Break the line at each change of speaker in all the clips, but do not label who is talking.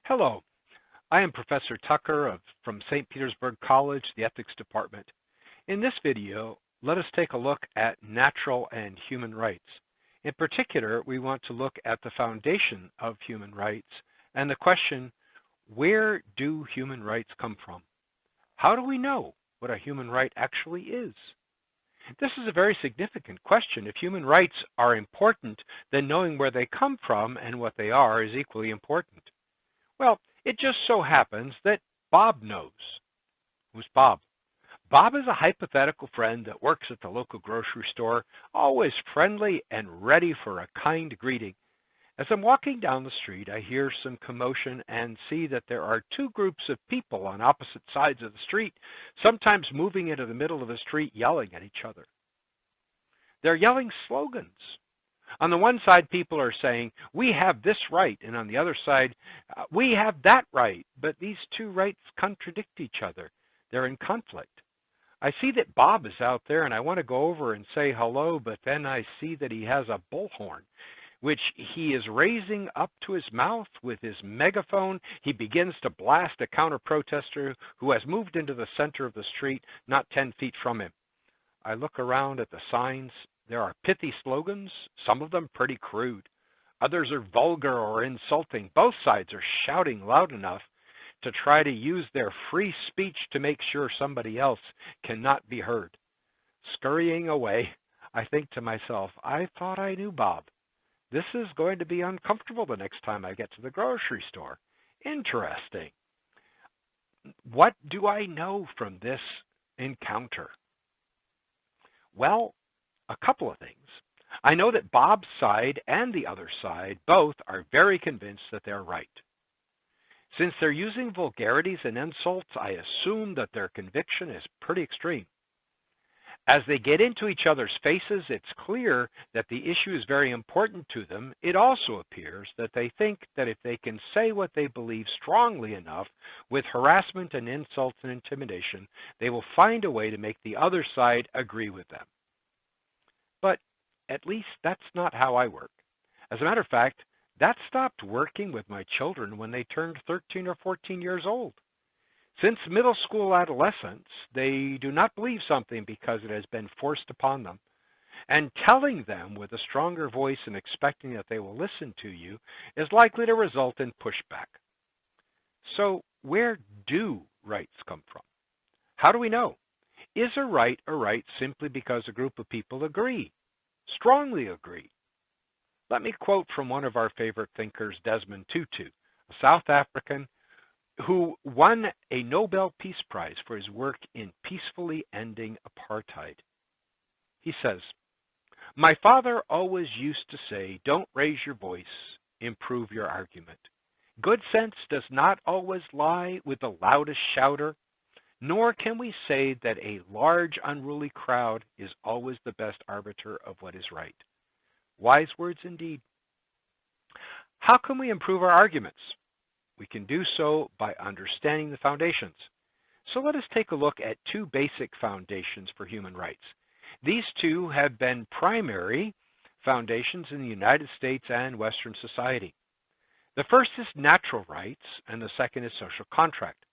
Hello, I am Professor Tucker from St. Petersburg College, the Ethics Department. In this video, let us take a look at natural and human rights. In particular, we want to look at the foundation of human rights and the question, where do human rights come from? How do we know what a human right actually is? This is a very significant question. If human rights are important, then knowing where they come from and what they are is equally important. Well, it just so happens that Bob knows. Who's Bob? Bob is a hypothetical friend that works at the local grocery store, always friendly and ready for a kind greeting. As I'm walking down the street, I hear some commotion and see that there are two groups of people on opposite sides of the street, sometimes moving into the middle of the street yelling at each other. They're yelling slogans. On the one side, people are saying, we have this right, and on the other side, we have that right. But these two rights contradict each other. They're in conflict. I see that Bob is out there, and I want to go over and say hello, but then I see that he has a bullhorn, which he is raising up to his mouth with his megaphone. He begins to blast a counter-protester who has moved into the center of the street, not 10 feet from him. I look around at the signs. There are pithy slogans, some of them pretty crude. Others are vulgar or insulting. Both sides are shouting loud enough to try to use their free speech to make sure somebody else cannot be heard. Scurrying away, I think to myself, I thought I knew Bob. This is going to be uncomfortable the next time I get to the grocery store. Interesting. What do I know from this encounter? Well, a couple of things. I know that Bob's side and the other side both are very convinced that they're right. Since they're using vulgarities and insults, I assume that their conviction is pretty extreme. As they get into each other's faces, it's clear that the issue is very important to them. It also appears that they think that if they can say what they believe strongly enough with harassment and insults and intimidation, they will find a way to make the other side agree with them. But at least that's not how I work. As a matter of fact, that stopped working with my children when they turned 13 or 14 years old. Since middle school adolescence, they do not believe something because it has been forced upon them. And telling them with a stronger voice and expecting that they will listen to you is likely to result in pushback. So where do rights come from? How do we know? Is a right simply because a group of people agree, strongly agree? Let me quote from one of our favorite thinkers, Desmond Tutu, a South African who won a Nobel Peace Prize for his work in peacefully ending apartheid. He says, "My father always used to say, don't raise your voice, improve your argument. Good sense does not always lie with the loudest shouter, nor can we say that a large unruly crowd is always the best arbiter of what is right." Wise words indeed. How can we improve our arguments? We can do so by understanding the foundations. So let us take a look at two basic foundations for human rights. These two have been primary foundations in the United States and Western society. The first is natural rights, and the second is social contract.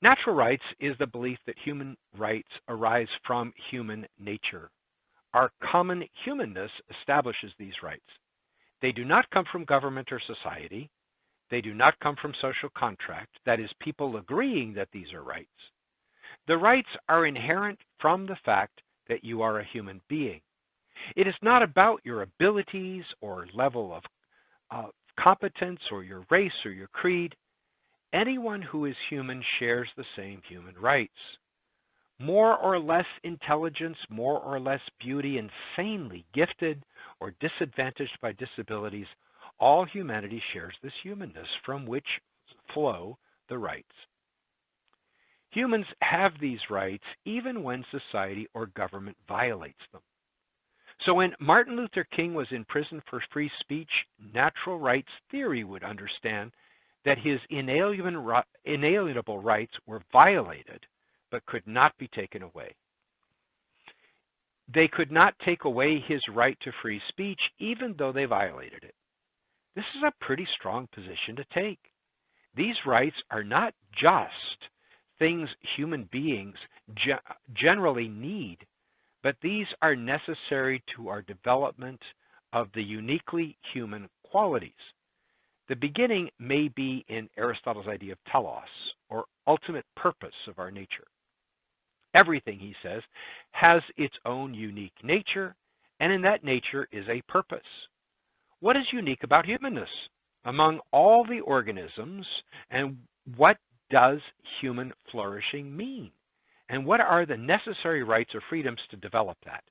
Natural rights is the belief that human rights arise from human nature. Our common humanness establishes these rights. They do not come from government or society. They do not come from social contract, that is, people agreeing that these are rights. The rights are inherent from the fact that you are a human being. It is not about your abilities or level of competence or your race or your creed. Anyone who is human shares the same human rights. More or less intelligence, more or less beauty, insanely gifted or disadvantaged by disabilities, all humanity shares this humanness from which flow the rights. Humans have these rights even when society or government violates them. So when Martin Luther King was in prison for free speech, natural rights theory would understand that his inalienable rights were violated but could not be taken away. They could not take away his right to free speech even though they violated it. This is a pretty strong position to take. These rights are not just things human beings ge- generally need, but these are necessary to our development of the uniquely human qualities. The beginning may be in Aristotle's idea of telos, or ultimate purpose of our nature. Everything, he says, has its own unique nature, and in that nature is a purpose. What is unique about humanness among all the organisms, and what does human flourishing mean? And what are the necessary rights or freedoms to develop that?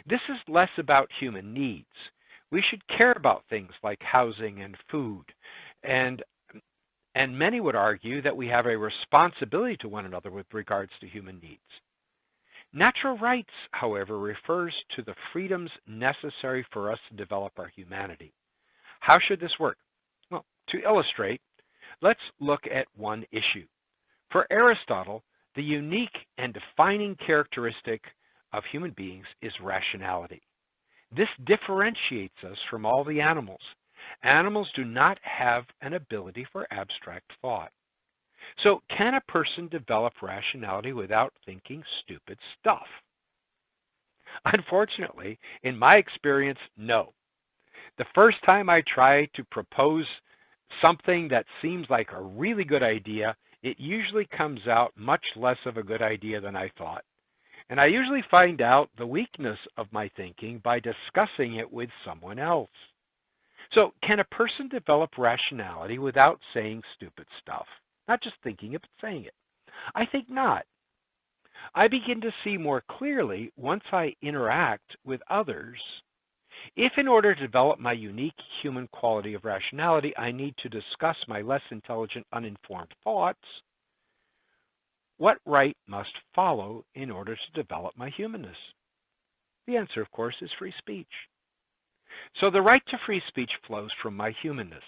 This is less about human needs. We should care about things like housing and food, and and many would argue that we have a responsibility to one another with regards to human needs. Natural rights, however, refers to the freedoms necessary for us to develop our humanity. How should this work? Well, to illustrate, let's look at one issue. For Aristotle, the unique and defining characteristic of human beings is rationality. This differentiates us from all the animals. Animals do not have an ability for abstract thought. So can a person develop rationality without thinking stupid stuff? Unfortunately, in my experience, no. The first time I try to propose something that seems like a really good idea, it usually comes out much less of a good idea than I thought. And I usually find out the weakness of my thinking by discussing it with someone else. So can a person develop rationality without saying stupid stuff? Not just thinking it, but saying it. I think not. I begin to see more clearly once I interact with others. If in order to develop my unique human quality of rationality, I need to discuss my less intelligent, uninformed thoughts, what right must follow in order to develop my humanness? The answer, of course, is free speech. So the right to free speech flows from my humanness.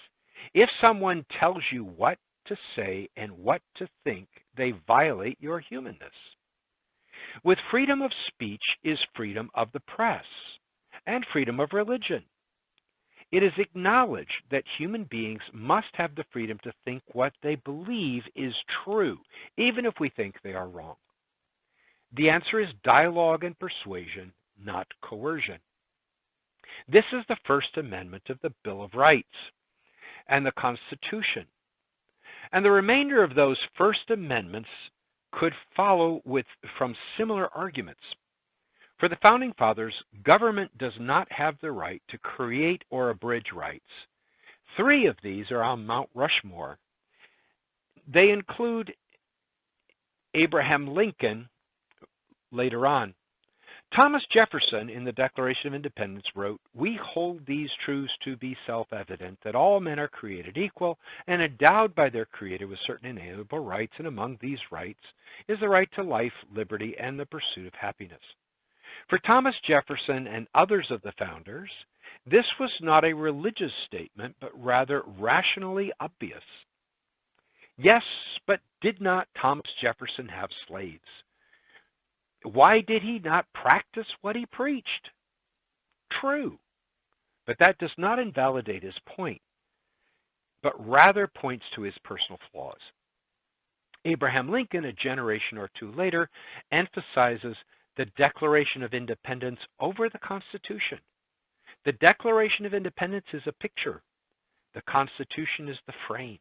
If someone tells you what to say and what to think, they violate your humanness. With freedom of speech is freedom of the press and freedom of religion. It is acknowledged that human beings must have the freedom to think what they believe is true, even if we think they are wrong. The answer is dialogue and persuasion, not coercion. This is the First Amendment of the Bill of Rights and the Constitution. And the remainder of those First Amendments could follow from similar arguments. For the Founding Fathers, government does not have the right to create or abridge rights. 3 of these are on Mount Rushmore. They include Abraham Lincoln later on. Thomas Jefferson in the Declaration of Independence wrote, "We hold these truths to be self-evident, that all men are created equal and endowed by their Creator with certain inalienable rights, and among these rights is the right to life, liberty, and the pursuit of happiness." For Thomas Jefferson and others of the founders, this was not a religious statement, but rather rationally obvious. Yes, but did not Thomas Jefferson have slaves? Why did he not practice what he preached? True, but that does not invalidate his point, but rather points to his personal flaws. Abraham Lincoln, a generation or two later, emphasizes the Declaration of Independence over the Constitution. The Declaration of Independence is a picture. The Constitution is the frame.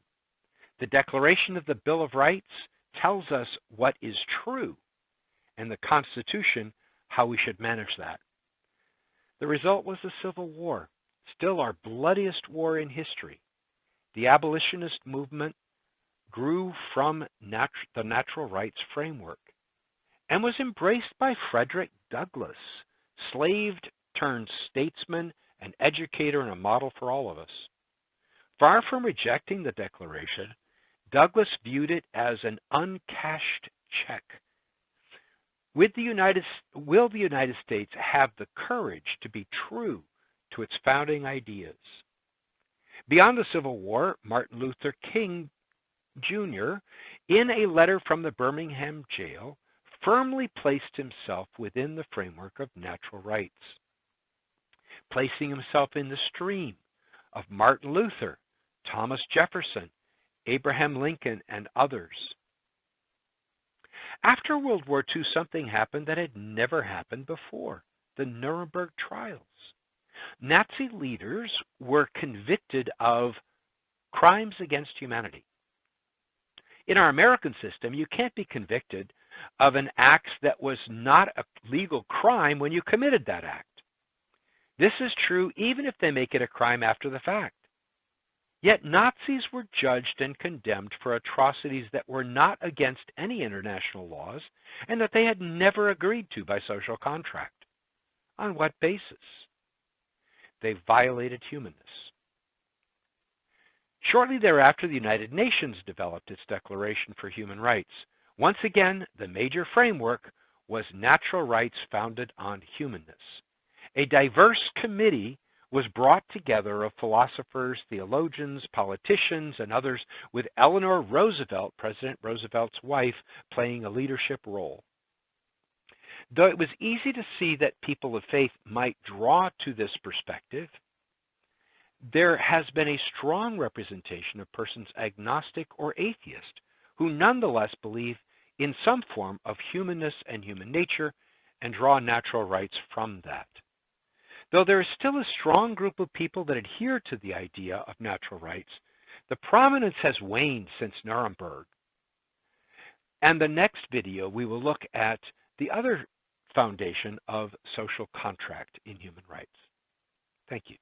The Declaration of the Bill of Rights tells us what is true, and the Constitution how we should manage that. The result was the Civil War, still our bloodiest war in history. The abolitionist movement grew from the natural rights framework and was embraced by Frederick Douglass, slave-turned-statesman, an educator, and a model for all of us. Far from rejecting the Declaration, Douglass viewed it as an uncashed check. Will the United States have the courage to be true to its founding ideas? Beyond the Civil War, Martin Luther King Jr., in a letter from the Birmingham jail, firmly placed himself within the framework of natural rights, placing himself in the stream of Martin Luther, Thomas Jefferson, Abraham Lincoln, and others. After World War II, something happened that had never happened before: the Nuremberg trials. Nazi leaders were convicted of crimes against humanity. In our American system, you can't be convicted of an act that was not a legal crime when you committed that act. This is true even if they make it a crime after the fact. Yet Nazis were judged and condemned for atrocities that were not against any international laws and that they had never agreed to by social contract. On what basis? They violated humanness. Shortly thereafter, the United Nations developed its Declaration for Human Rights. Once again, the major framework was natural rights founded on humanness. A diverse committee was brought together of philosophers, theologians, politicians, and others, with Eleanor Roosevelt, President Roosevelt's wife, playing a leadership role. Though it was easy to see that people of faith might draw to this perspective, there has been a strong representation of persons agnostic or atheist who nonetheless believe in some form of humanness and human nature and draw natural rights from that. Though there is still a strong group of people that adhere to the idea of natural rights, the prominence has waned since Nuremberg. And the next video, we will look at the other foundation of social contract in human rights. Thank you.